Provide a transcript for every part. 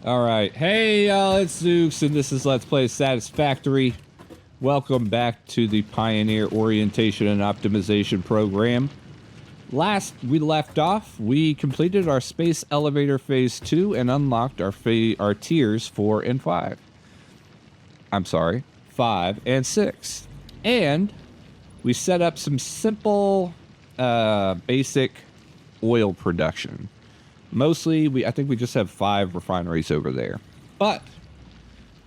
All right. Hey, y'all, it's Zeus, and this is Let's Play Satisfactory. Welcome back to the Pioneer Orientation and Optimization program. Last we left off, we completed our Space Elevator Phase 2 and unlocked our tiers 4 and 5. I'm sorry, 5 and 6. And we set up some simple, basic oil production. Mostly, I think we just have 5 refineries over there. But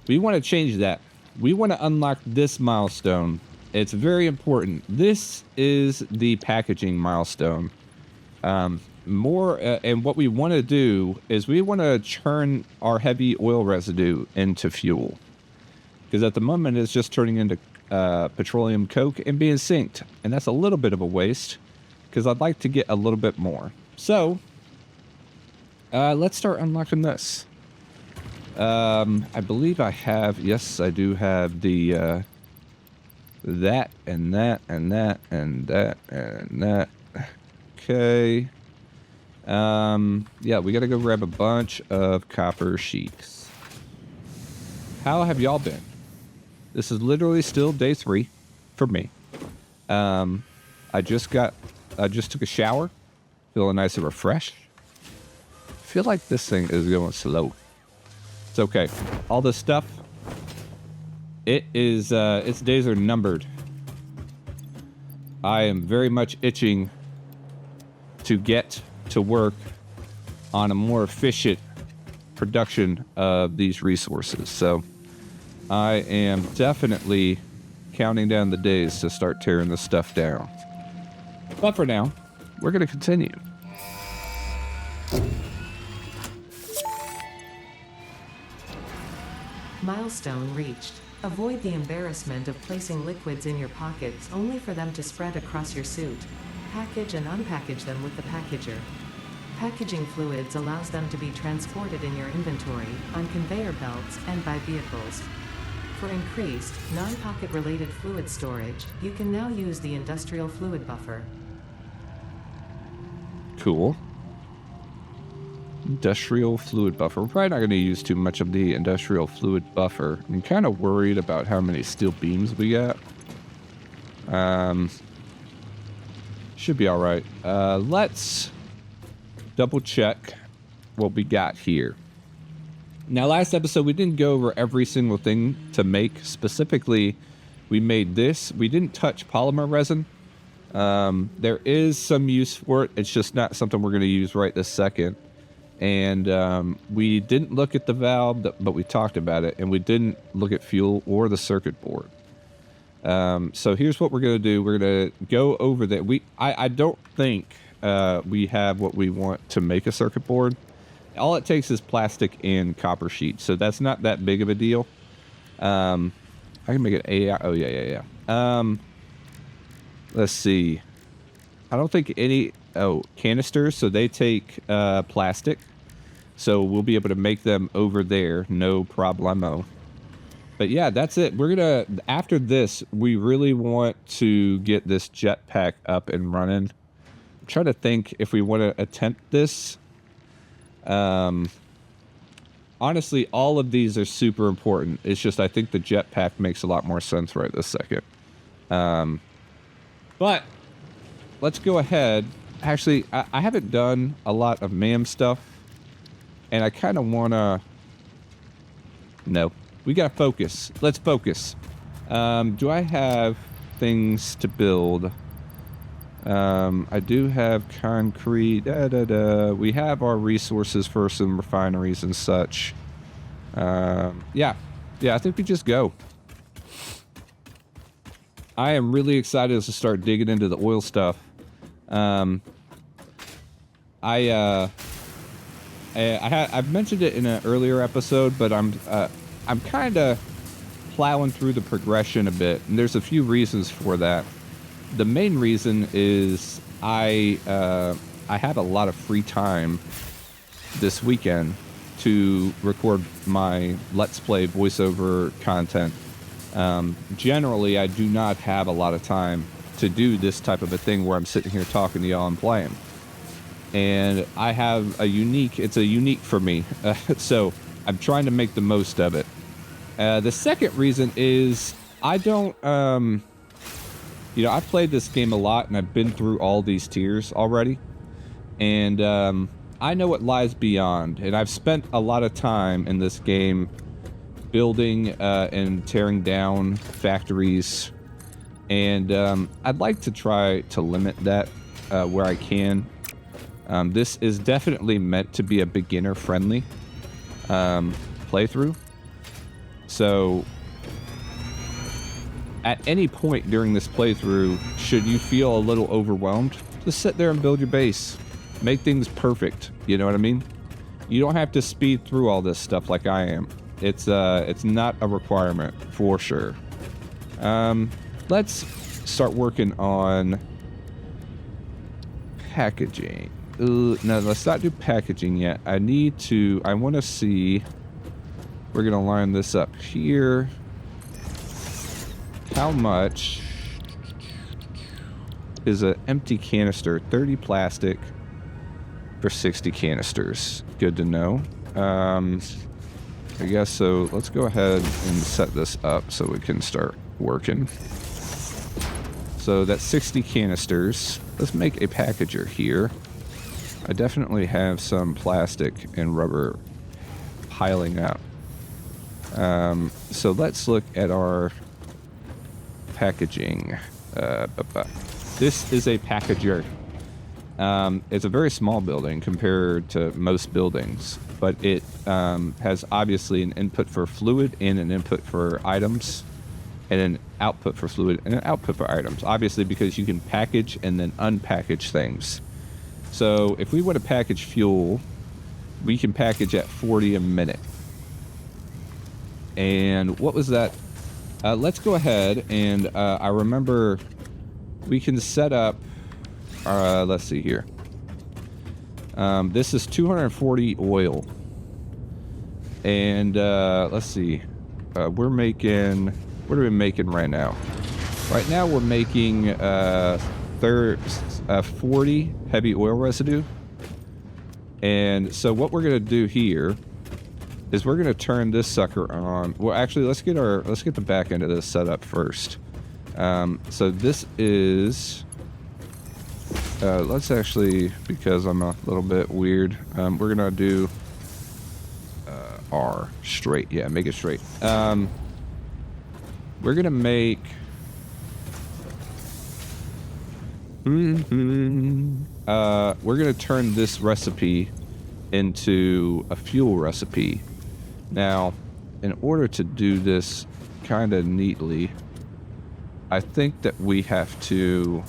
we want to change that. We want to unlock this milestone. It's very important. This is the packaging milestone. And what we want to do is we want to churn our heavy oil residue into fuel. Because at the moment, it's just turning into petroleum coke and being synced. And that's a little bit of a waste, because I'd like to get a little bit more. So let's start unlocking this. I believe I have, yes, I do have the, that and that and that and that and that. Okay. Yeah, we gotta go grab a bunch of copper sheets. How have y'all been? This is literally still day 3 for me. I just took a shower, feeling nice and refreshed. I feel like this thing is going slow. It's okay. All this stuff, its days are numbered. I am very much itching to get to work on a more efficient production of these resources. So I am definitely counting down the days to start tearing this stuff down. But for now, we're going to continue. Milestone reached. Avoid the embarrassment of placing liquids in your pockets only for them to spread across your suit. Package and unpackage them with the packager. Packaging fluids allows them to be transported in your inventory, on conveyor belts, and by vehicles. For increased, non-pocket related fluid storage, you can now use the industrial fluid buffer. Cool. Industrial fluid buffer. We're probably not going to use too much of the industrial fluid buffer. I'm kind of worried about how many steel beams we got. Should be all right. Let's double check what we got here. Now, last episode, we didn't go over every single thing to make. Specifically, we made this. We didn't touch polymer resin. There is some use for it. It's just not something we're going to use right this second. And we didn't look at the valve, but we talked about it. And we didn't look at fuel or the circuit board. So here's what we're going to do. We're going to go over that. I don't think we have what we want to make a circuit board. All it takes is plastic and copper sheets. So that's not that big of a deal. I can make it AI. Oh, yeah. Let's see. I don't think any... Oh, canisters. So they take plastic. So we'll be able to make them over there. No problemo. But yeah, that's it. We're going to... After this, we really want to get this jetpack up and running. I'm trying to think if we want to attempt this. Honestly, all of these are super important. It's just I think the jetpack makes a lot more sense right this second. But let's go ahead. Actually, I haven't done a lot of MAM stuff, and I kind of want to... No, we got to focus. Let's focus. Do I have things to build? I do have concrete. We have our resources for some refineries and such. Yeah, I think we just go. I am really excited to start digging into the oil stuff. I've mentioned it in an earlier episode, but I'm kind of plowing through the progression a bit, and there's a few reasons for that. The main reason is I have a lot of free time this weekend to record my Let's Play voiceover content. Generally, I do not have a lot of time to do this type of a thing where I'm sitting here talking to y'all and playing. And I have it's a unique for me. So I'm trying to make the most of it. The second reason is I don't, you know, I've played this game a lot and I've been through all these tiers already. And I know what lies beyond. And I've spent a lot of time in this game building and tearing down factories. And I'd like to try to limit that where I can. This is definitely meant to be a beginner-friendly playthrough. So, at any point during this playthrough, should you feel a little overwhelmed, just sit there and build your base. Make things perfect, you know what I mean? You don't have to speed through all this stuff like I am. It's not a requirement, for sure. Let's start working on packaging. No, let's not do packaging yet. I want to see, we're going to line this up here. How much is an empty canister? 30 plastic for 60 canisters. Good to know. I guess so. Let's go ahead and set this up so we can start working. So that's 60 canisters. Let's make a packager here. I definitely have some plastic and rubber piling up. So let's look at our packaging. This is a packager. It's a very small building compared to most buildings, but it has obviously an input for fluid and an input for items, and an output for fluid and an output for items. Obviously, because you can package and then unpackage things. So if we want to package fuel, we can package at 40 a minute. And what was that? Let's go ahead and I remember we can set up, let's see here. This is 240 oil. And let's see. We're making, what are we making right now? Right now we're making 40 heavy oil residue. And so what we're going to do here is we're going to turn this sucker on. Well, actually, let's get the back end of this set up first. So this is, let's actually, because I'm a little bit weird, we're going to do R, straight. Yeah, make it straight. We're going to make, we're going to turn this recipe into a fuel recipe. Now, in order to do this kind of neatly, I think that we have to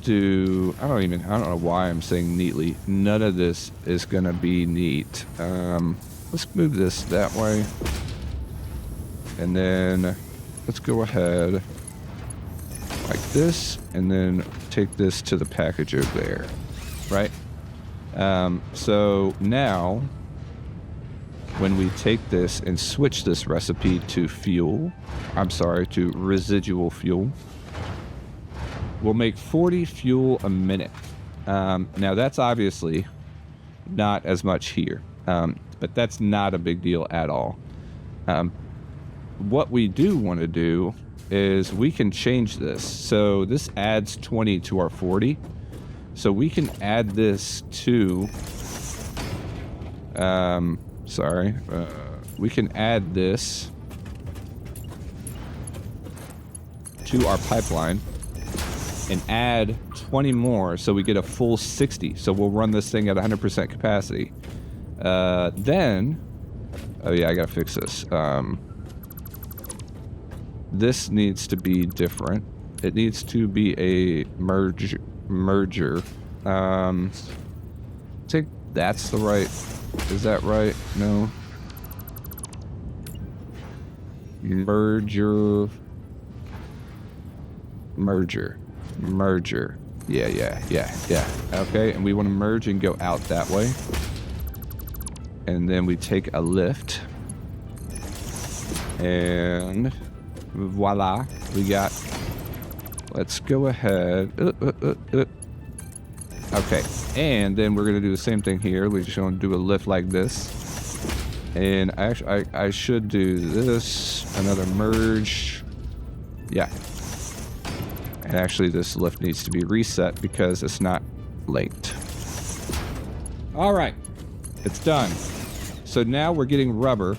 do, I don't know why I'm saying neatly. None of this is going to be neat. Let's move this that way. And then let's go ahead like this, and then take this to the packager there, right? So now, when we take this and switch this recipe to fuel, to residual fuel, we'll make 40 fuel a minute. Now that's obviously not as much here, but that's not a big deal at all. What we do want to do is we can change this. So this adds 20 to our 40. So we can add this to, we can add this to our pipeline and add 20 more so we get a full 60. So we'll run this thing at 100% capacity. Then, oh yeah, I gotta fix this. This needs to be different. It needs to be a merger. I think that's the right, is that right? No. Merger. Yeah. Okay, and we want to merge and go out that way. And then we take a lift. And voila, we got, let's go ahead. Okay, and then we're going to do the same thing here. We're just going to do a lift like this. And I should do this, another merge. Yeah. And actually this lift needs to be reset because it's not linked. All right, it's done. So now we're getting rubber.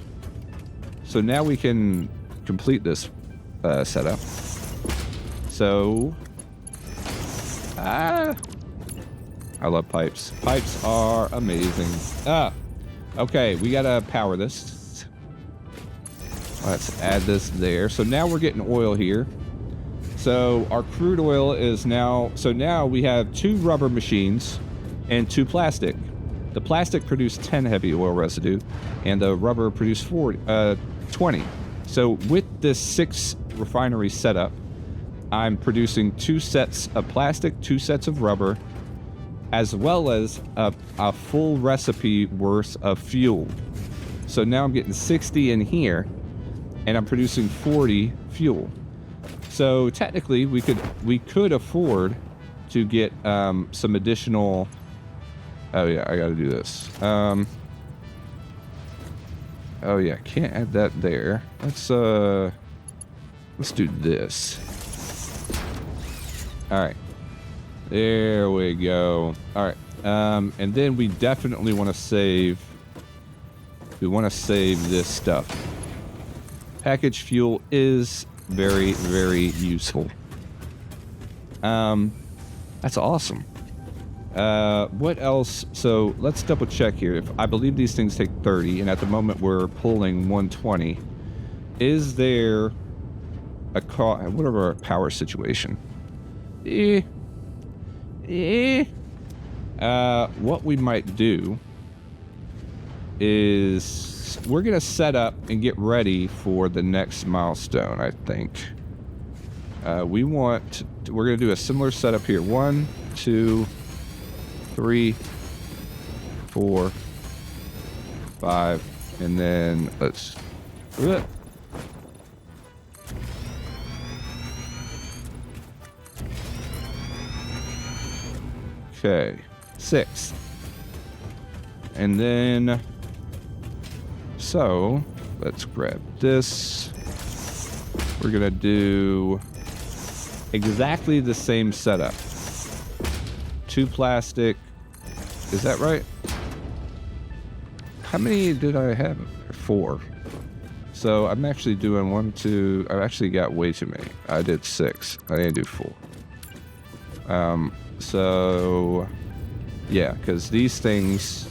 So now we can complete this setup. So, I love pipes. Pipes are amazing. Okay, we gotta power this. Let's add this there. So now we're getting oil here. So our crude oil is now, so now we have 2 rubber machines and 2 plastic. The plastic produced 10 heavy oil residue and the rubber produced 20. So with this 6 refinery setup, I'm producing 2 sets of plastic, 2 sets of rubber, as well as a full recipe worth of fuel. So now I'm getting 60 in here, and I'm producing 40 fuel. So technically, we could afford to get some additional. Oh yeah, I got to do this. Oh yeah, can't add that there. Let's do this. All right. There we go. All right. And then we definitely want to save. We want to save this stuff. Packaged fuel is very, very useful. That's awesome. What else? So let's double check here. If I believe these things take 30, and at the moment we're pulling 120. Is there a whatever power situation? What we might do is we're gonna set up and get ready for the next milestone. I think we're gonna do a similar setup here. 1, 2, 3, 4, 5, and then let's. Okay, 6. And then, so, let's grab this. We're gonna do exactly the same setup. 2 plastic. Is that right? How many did I have? 4. So I'm actually doing 1, 2. I've actually got way too many. I did 6. I didn't do 4. So, yeah, because these things,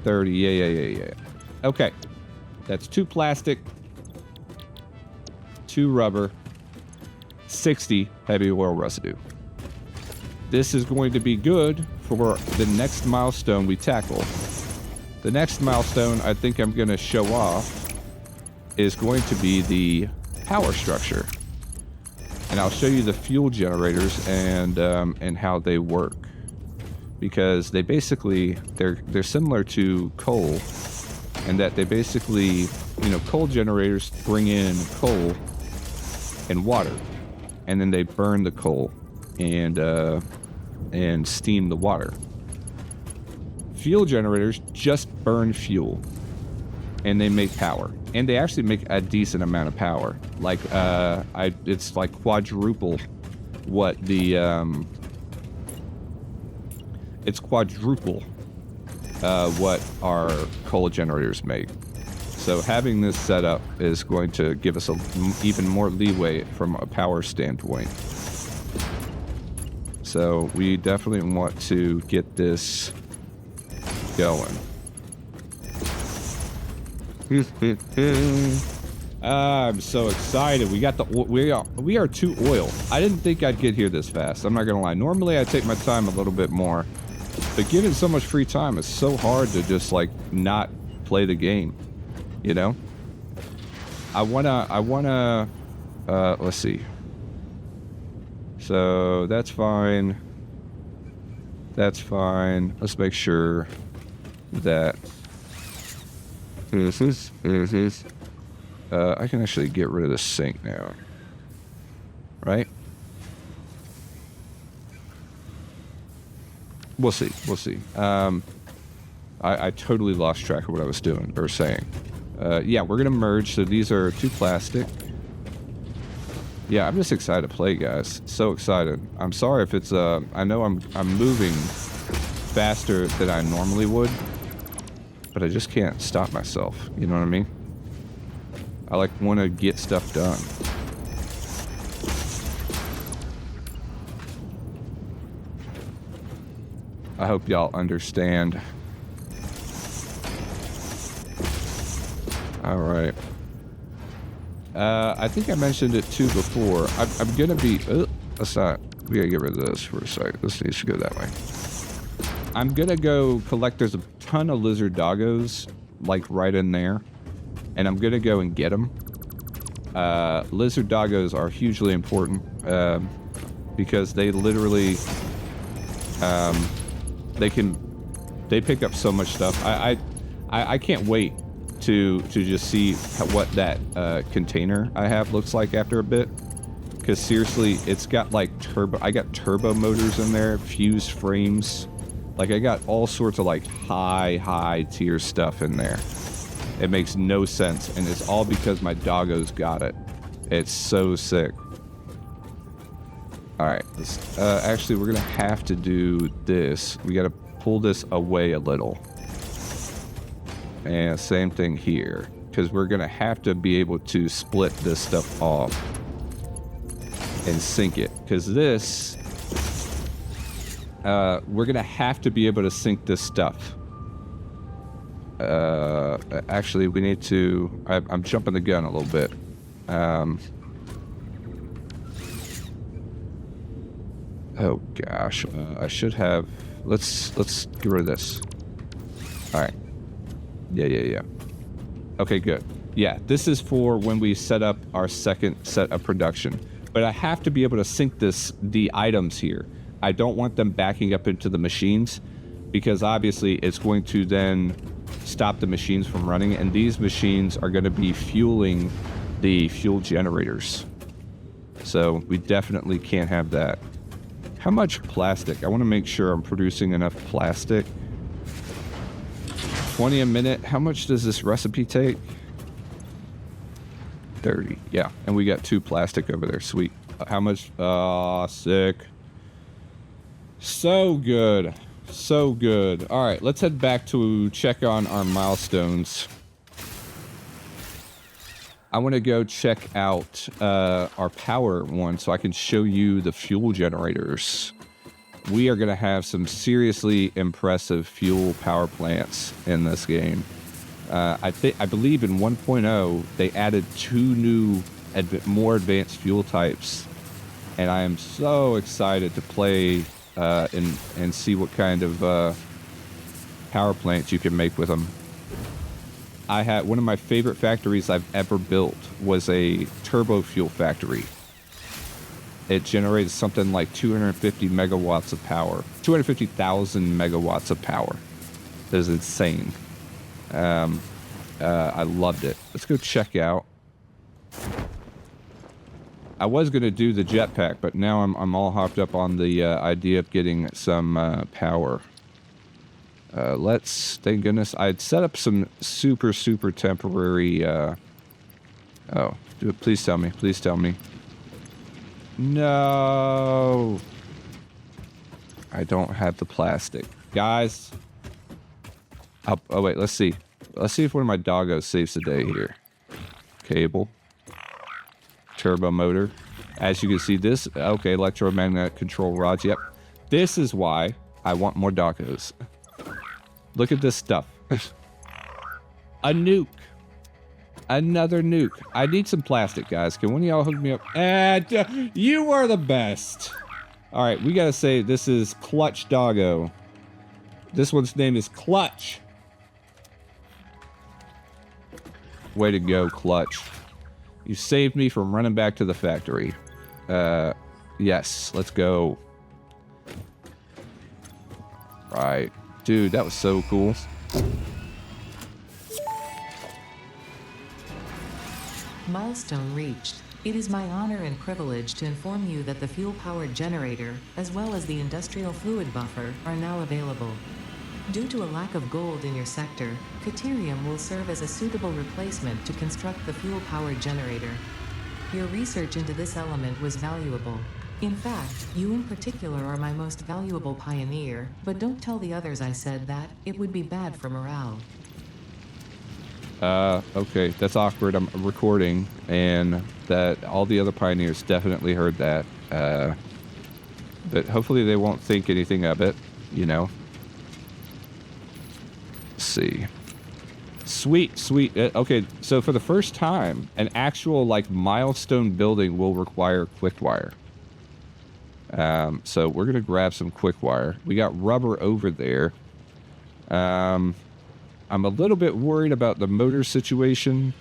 30, yeah. Okay, that's 2 plastic, 2 rubber, 60 heavy oil residue. This is going to be good for the next milestone we tackle. The next milestone I think I'm going to show off is going to be the power structure. And I'll show you the fuel generators and how they work, because they basically they're similar to coal, and that they basically, coal generators bring in coal and water, and then they burn the coal and steam the water. Fuel generators just burn fuel, and they make power. And they actually make a decent amount of power. Like, it's like quadruple what the, it's quadruple what our coal generators make. So having this set up is going to give us even more leeway from a power standpoint. So we definitely want to get this going. I'm so excited. We got we are 2 oil. I didn't think I'd get here this fast. I'm not gonna lie. Normally I take my time a little bit more, but given so much free time, it's so hard to just like not play the game. I wanna let's see. So that's fine. Let's make sure that I can actually get rid of the sink now, right? We'll see. I totally lost track of what I was doing or saying. Yeah, we're gonna merge. So these are 2 plastic. Yeah, I'm just excited to play, guys. So excited. I'm sorry if it's I know I'm moving faster than I normally would, but I just can't stop myself. You know what I mean? I like want to get stuff done. I hope y'all understand. All right. I think I mentioned it too before. I'm gonna be. Let's not. We gotta get rid of this for a second. This needs to go that way. I'm gonna go collect. There's a ton of lizard doggos, like right in there, and I'm gonna go and get them. Lizard doggos are hugely important because they literally they pick up so much stuff. I can't wait to just see what that container I have looks like after a bit, because seriously, it's got like I got turbo motors in there, fused frames, like I got all sorts of like high tier stuff in there. It makes no sense, and it's all because my doggos got it. It's so sick. All right, actually we're gonna have to do this. We gotta pull this away a little. And same thing here, because we're gonna have to be able to split this stuff off and sync it, because this we're gonna have to be able to sync this stuff. Actually we need to, I'm jumping the gun a little bit. Oh gosh, I should have, let's get rid of this. All right. Yeah. Okay, good. Yeah, this is for when we set up our second set of production. But I have to be able to sync the items here. I don't want them backing up into the machines, because obviously it's going to then stop the machines from running, and these machines are going to be fueling the fuel generators. So we definitely can't have that. How much plastic? I want to make sure I'm producing enough plastic. 20 a minute. How much does this recipe take? 30. Yeah, and we got 2 plastic over there. Sweet. How much? Sick. So good. So good. All right, let's head back to check on our milestones. I want to go check out our power one so I can show you the fuel generators. We are going to have some seriously impressive fuel power plants in this game. I believe in 1.0 they added 2 new more advanced fuel types, and I am so excited to play and see what kind of power plants you can make with them. I had one of my favorite factories I've ever built was a turbo fuel factory. It generated something like 250 megawatts of power. 250,000 megawatts of power. That is insane. I loved it. Let's go check out. I was going to do the jetpack, but now I'm all hopped up on the idea of getting some power. Thank goodness, I'd set up some super temporary, oh, do it, please tell me, please tell me. No, I don't have the plastic. Guys, oh wait, let's see if one of my doggos saves the day here. Cable. Turbo motor. As you can see, this, okay, electromagnetic control rods, yep. This is why I want more doggos. Look at this stuff. A nuke. Another nuke. I need some plastic, guys. Can one of y'all hook me up? And you are the best. All right, we gotta say this is Clutch Doggo. This one's name is Clutch. Way to go, Clutch. You saved me from running back to the factory. Yes, let's go. Right. Dude, that was so cool. Milestone reached. It is my honor and privilege to inform you that the fuel-powered generator, as well as the industrial fluid buffer, are now available. Due to a lack of gold in your sector, Caterium will serve as a suitable replacement to construct the fuel-powered generator. Your research into this element was valuable. In fact, you in particular are my most valuable pioneer, but don't tell the others I said that, it would be bad for morale. Okay, that's awkward. I'm recording, and that all the other pioneers definitely heard that. But hopefully they won't think anything of it, you know. Let's see. Sweet, sweet. Okay, so for the first time, an actual, like, milestone building will require quick wire. So we're going to grab some quick wire. We got rubber over there. I'm a little bit worried about the motor situation.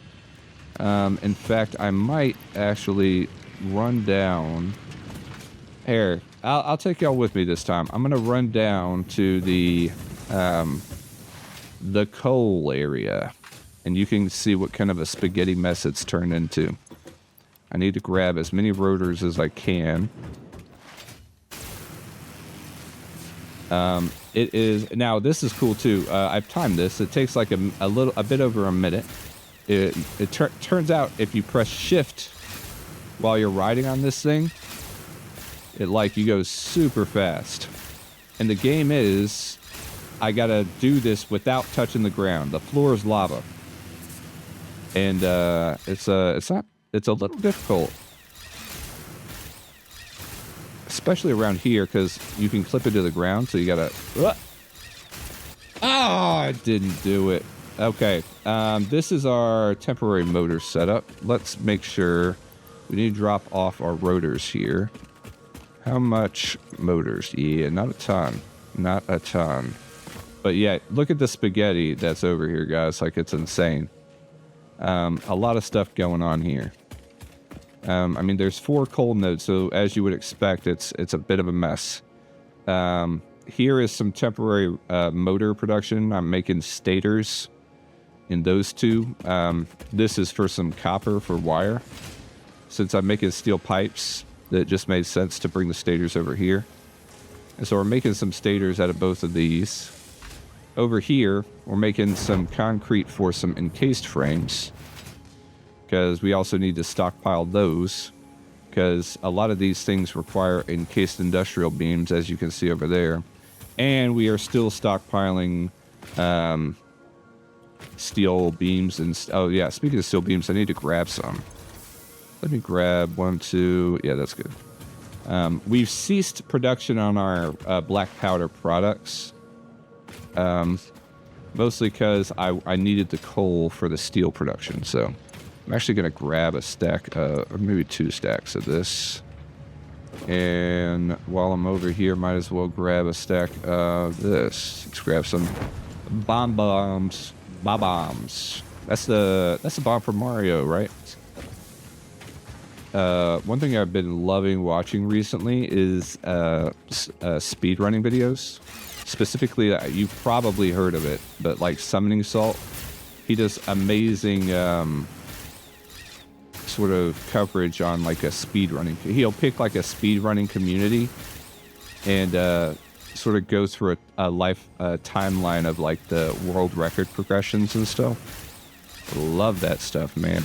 In fact, I might actually run down. Here, I'll take y'all with me this time. I'm going to run down to the coal area, and you can see what kind of a spaghetti mess it's turned into. I need to grab as many rotors as I can. It is now. This is cool too. I've timed this. It takes like a bit over a minute. It turns out if you press shift while you're riding on this thing, you go super fast. And the game is, I gotta do this without touching the ground. The floor is lava, and it's a little difficult. Especially around here, because you can clip it to the ground, so you gotta... Oh, I didn't do it. Okay, this is our temporary motor setup. Let's make sure we need to drop off our rotors here. How much motors? Yeah, not a ton. Not a ton. But yeah, look at the spaghetti that's over here, guys. Like, it's insane. A lot of stuff going on here. I mean, there's 4 coal nodes, so as you would expect, it's a bit of a mess. Here is some temporary motor production. I'm making stators in those 2. This is for some copper for wire. Since I'm making steel pipes, it just made sense to bring the stators over here. And so we're making some stators out of both of these. Over here, we're making some concrete for some encased frames, because we also need to stockpile those, because a lot of these things require encased industrial beams, as you can see over there. And we are still stockpiling steel beams. And oh yeah, speaking of steel beams, I need to grab some. Let me grab 1, 2. Yeah, that's good. We've ceased production on our black powder products. Mostly because I needed the coal for the steel production, so I'm actually going to grab a stack, or maybe 2 stacks of this. And while I'm over here, might as well grab a stack of this. Let's grab some bombs. That's the bomb from Mario, right? One thing I've been loving watching recently is speedrunning videos. Specifically, you've probably heard of it, but like Summoning Salt, he does amazing sort of coverage on like a speedrunning. He'll pick like a speedrunning community and sort of go through a timeline of like the world record progressions and stuff. Love that stuff, man.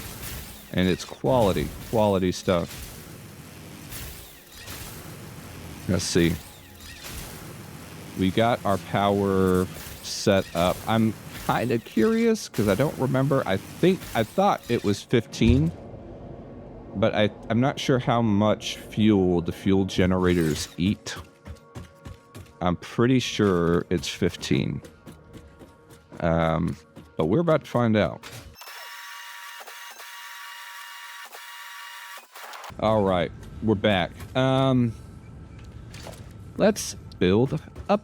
And it's quality stuff. Let's see. We got our power set up. I'm kind of curious because I don't remember. I thought it was 15, but I'm not sure how much fuel the fuel generators eat. I'm pretty sure it's 15. But we're about to find out. All right, we're back. Let's build a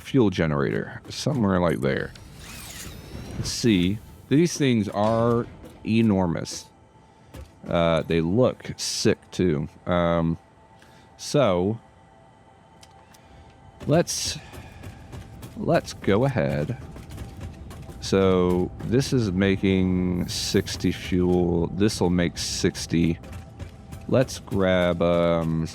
fuel generator somewhere like there. Let's see. These things are enormous. They look sick too. So let's go ahead. So this is making 60 fuel. This will make 60. Let's grab we're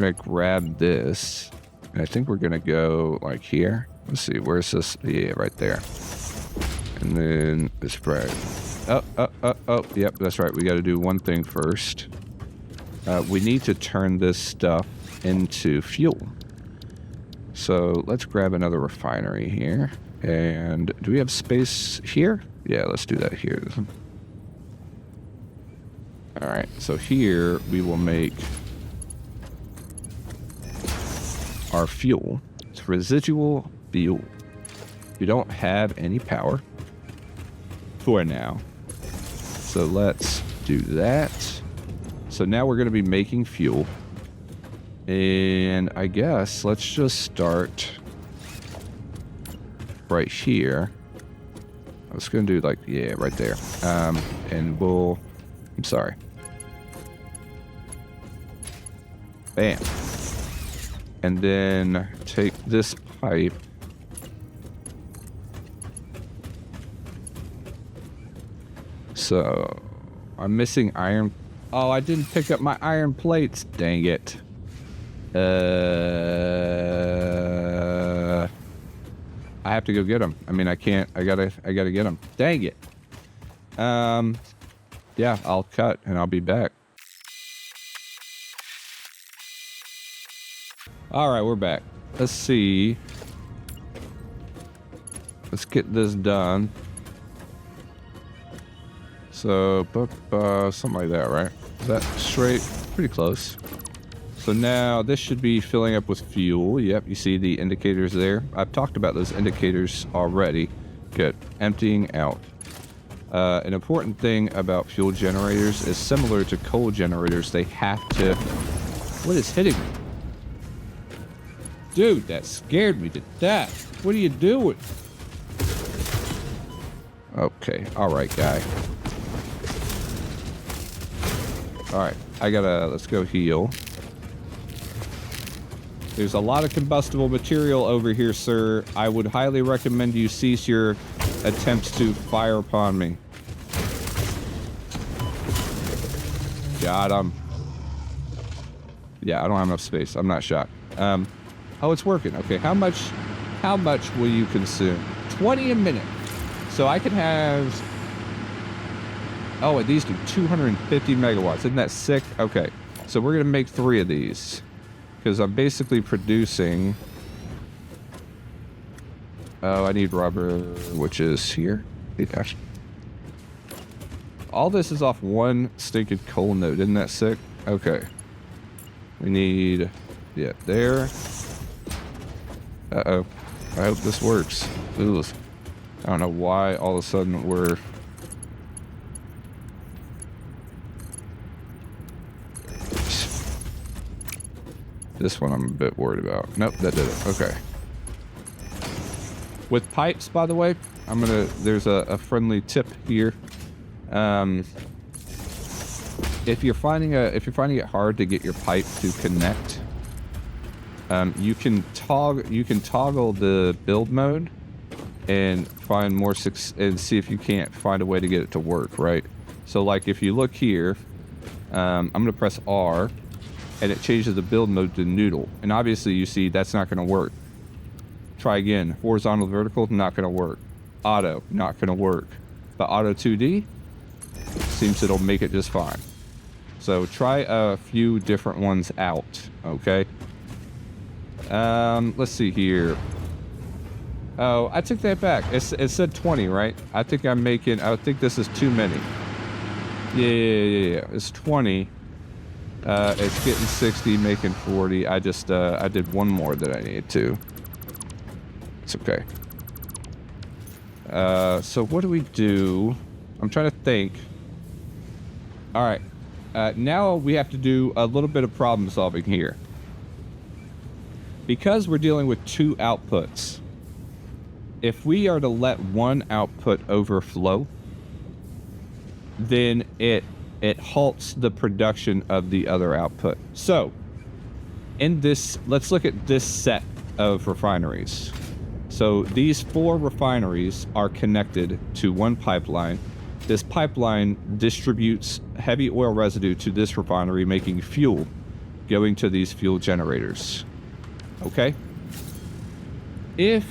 gonna grab this. And I think we're going to go like here. Let's see, where's this? Yeah, right there. And then it's right. Oh, yep, that's right. We got to do one thing first. We need to turn this stuff into fuel. So let's grab another refinery here. And do we have space here? Yeah, let's do that here. All right, so here we will make our fuel. It's residual fuel. We don't have any power for now. So let's do that. So now we're going to be making fuel. And I guess let's just start right here. I was going to do like, yeah, right there. And we'll, I'm sorry. Bam. And then take this pipe. So I'm missing iron. Oh, I didn't pick up my iron plates. Dang it. I have to go get them. I mean, I can't. I gotta get them. Dang it. Yeah, I'll cut and I'll be back. All right, we're back. Let's see. Let's get this done. So, something like that, right? Is that straight? Pretty close. So now this should be filling up with fuel. Yep, you see the indicators there. I've talked about those indicators already. Good. Emptying out. An important thing about fuel generators is similar to coal generators. They have to... What is hitting me? Dude, that scared me to death. What are you doing? Okay, alright, guy. Alright, let's go heal. There's a lot of combustible material over here, sir. I would highly recommend you cease your attempts to fire upon me. Got him. Yeah, I don't have enough space. I'm not shot. Oh, it's working. Okay, how much will you consume? 20 a minute. So I could have... Oh, and these do 250 megawatts. Isn't that sick? Okay, so we're going to make 3 of these. Because I'm basically producing... Oh, I need rubber, which is here. Gosh. All this is off one stinking coal node. Isn't that sick? Okay. We need... Yeah, there. Uh-oh. I hope this works. Ugh. I don't know why all of a sudden we're... This one I'm a bit worried about. Nope, that did it. Okay. With pipes, by the way, there's a friendly tip here. If you're finding it hard to get your pipe to connect, you can toggle the build mode and find more and see if you can't find a way to get it to work, right? So like if you look here, I'm gonna press R and it changes the build mode to noodle, and obviously you see that's not gonna work. Try again. Horizontal, vertical, not gonna work. Auto, not gonna work. But auto 2D seems it'll make it just fine. So try a few different ones out, okay? Let's see here. Oh, I took that back. It said 20, right? I think this is too many. Yeah. It's 20. It's getting 60, making 40. I did one more that I needed to. It's okay. So what do we do? I'm trying to think. All right. Now we have to do a little bit of problem solving here. Because we're dealing with 2 outputs, if we are to let one output overflow, then it halts the production of the other output. So, let's look at this set of refineries. So these 4 refineries are connected to one pipeline. This pipeline distributes heavy oil residue to this refinery, making fuel going to these fuel generators. Okay? If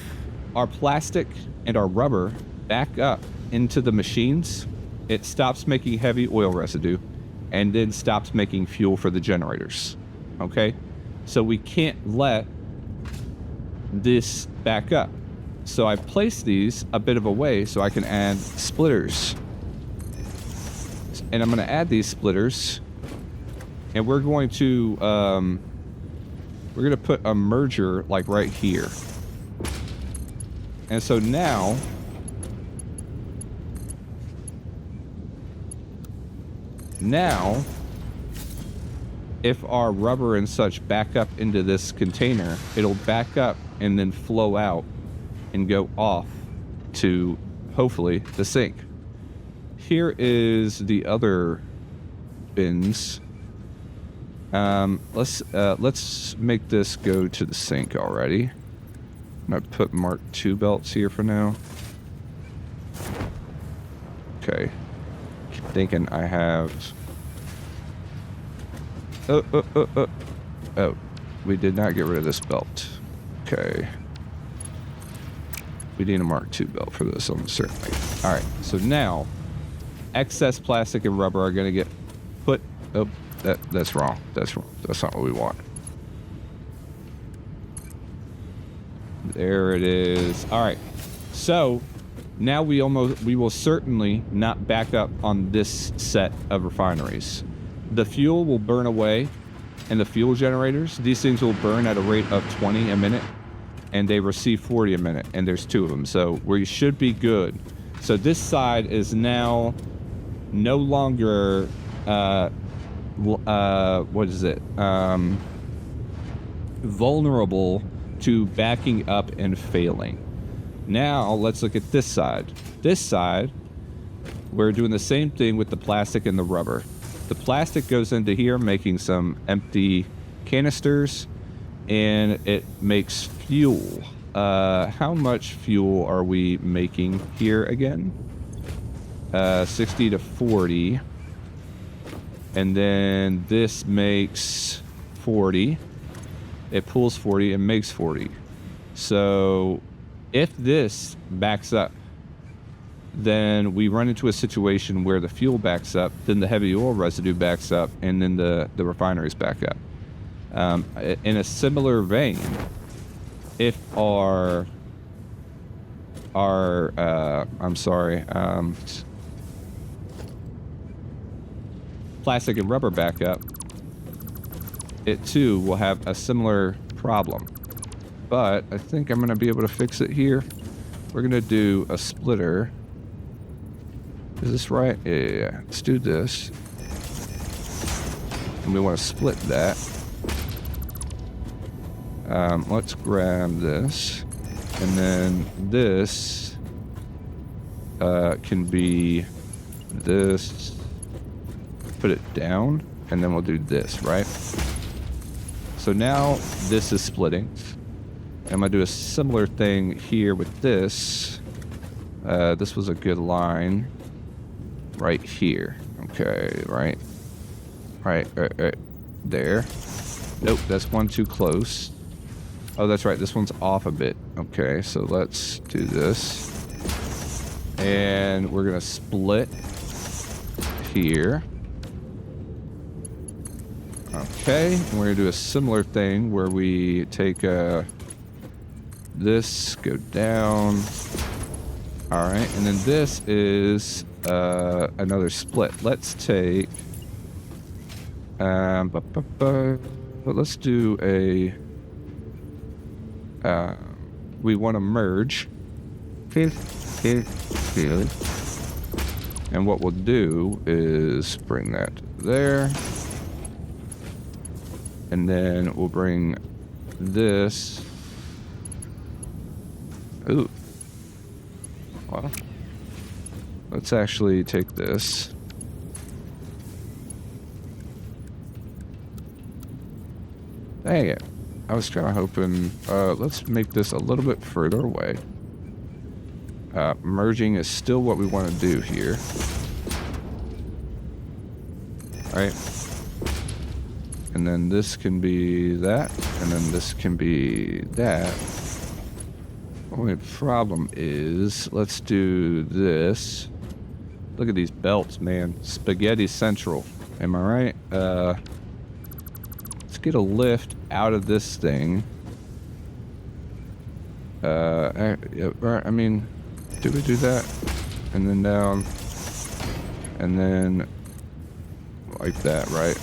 our plastic and our rubber back up into the machines, it stops making heavy oil residue and then stops making fuel for the generators. Okay? So we can't let this back up. So I've placed these a bit of a way so I can add splitters. And I'm going to add these splitters, and we're going to put a merger like right here. And so now if our rubber and such back up into this container, it'll back up and then flow out and go off to, hopefully, the sink. Here is the other bins. Let's make this go to the sink already. I'm gonna put Mark II belts here for now. Okay. Keep thinking I have... Oh, we did not get rid of this belt. Okay. We need a Mark II belt for this one, certainly. Alright, so now, excess plastic and rubber are going to get put... Oh, that's wrong. That's wrong. That's not what we want. There it is. Alright, so now we will certainly not back up on this set of refineries. The fuel will burn away, and the fuel generators, these things will burn at a rate of 20 a minute, and they receive 40 a minute, and there's 2 of them, so we should be good. So this side is now no longer, what is it? Vulnerable to backing up and failing. Now, let's look at this side. This side, we're doing the same thing with the plastic and the rubber. The plastic goes into here, making some empty canisters, and it makes fuel. How much fuel are we making here again? 60 to 40. And then this makes 40. It pulls 40 and makes 40. So if this backs up, then we run into a situation where the fuel backs up, then the heavy oil residue backs up, and then the refineries back up. In a similar vein, if plastic and rubber back up, it too will have a similar problem. But I think I'm going to be able to fix it here. We're going to do a splitter. Is this right? Yeah. Let's do this. And we want to split that. Let's grab this. And then this can be this. Put it down. And then we'll do this, right? So now this is splitting. I'm going to do a similar thing here with this. This was a good line. Right here. Okay, right there. Nope, that's one too close. Oh, that's right, this one's off a bit. Okay, so let's do this. And we're gonna split here. Okay, and we're gonna do a similar thing where we take this, go down. Alright, and then this is another split. Let's take but let's do a we want to merge, and what we'll do is bring that there, and then we'll bring this. Ooh. Well, let's actually take this. Dang it. I was kind of hoping, let's make this a little bit further away. Merging is still what we want to do here. Right? And then this can be that, and then this can be that. Only problem is, let's do this. Look at these belts, man. Spaghetti Central. Am I right? Let's get a lift out of this thing. I mean, do we do that? And then down. And then like that, right?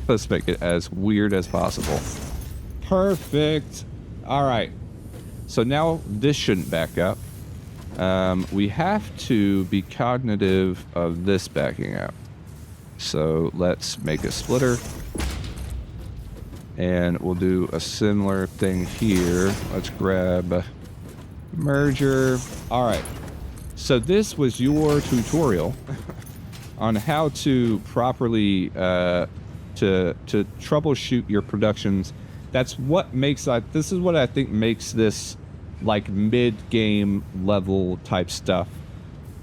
Let's make it as weird as possible. Perfect. All right. So now this shouldn't back up. We have to be cognitive of this backing up. So let's make a splitter. And we'll do a similar thing here. Let's grab merger. All right. So this was your tutorial on how to properly to troubleshoot your productions. That's what makes this is what I think makes this like mid-game level type stuff,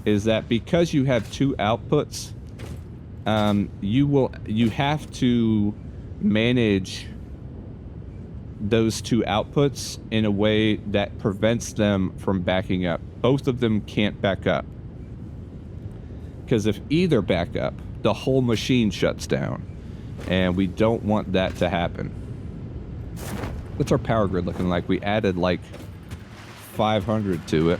is that because you have two outputs, you have to manage those two outputs in a way that prevents them from backing up. Both of them can't back up, because if either back up, the whole machine shuts down, and we don't want that to happen. What's our power grid looking like? We added like 500 to it.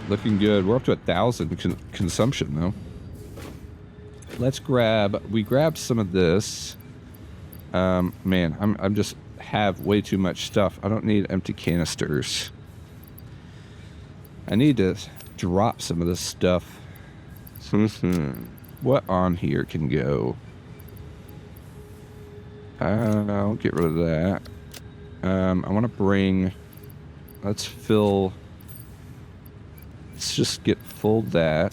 Looking good. We're up to 1,000 consumption though. Let's we grabbed some of this. Man, I'm just have way too much stuff. I don't need empty canisters. I need to drop some of this stuff. What on here can go? I'll get rid of that. I want to bring... Let's just get full that.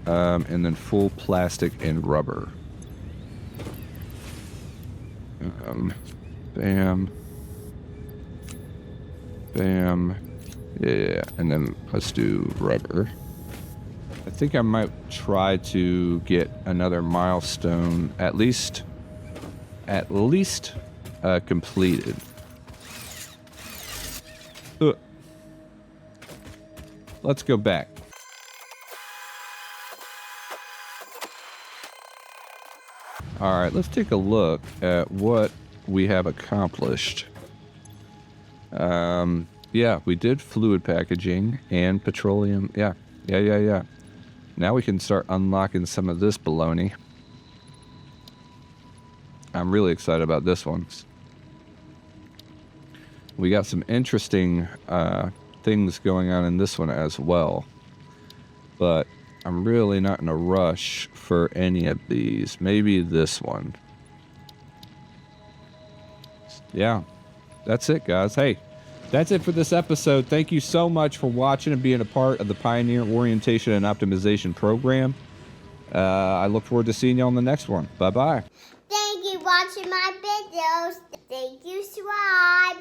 And then full plastic and rubber. Bam. Bam. Yeah, and then let's do rubber. I think I might try to get another milestone, at least completed. Let's go back. All right, let's take a look at what we have accomplished. Yeah, we did fluid packaging and petroleum. Yeah. Now we can start unlocking some of this baloney. I'm really excited about this one. We got some interesting things going on in this one as well. But I'm really not in a rush for any of these. Maybe this one. Yeah, that's it, guys. Hey, that's it for this episode. Thank you so much for watching and being a part of the Pioneer Orientation and Optimization program. I look forward to seeing you on the next one. Bye-bye. Thank you for watching my videos. Thank you, subscribe.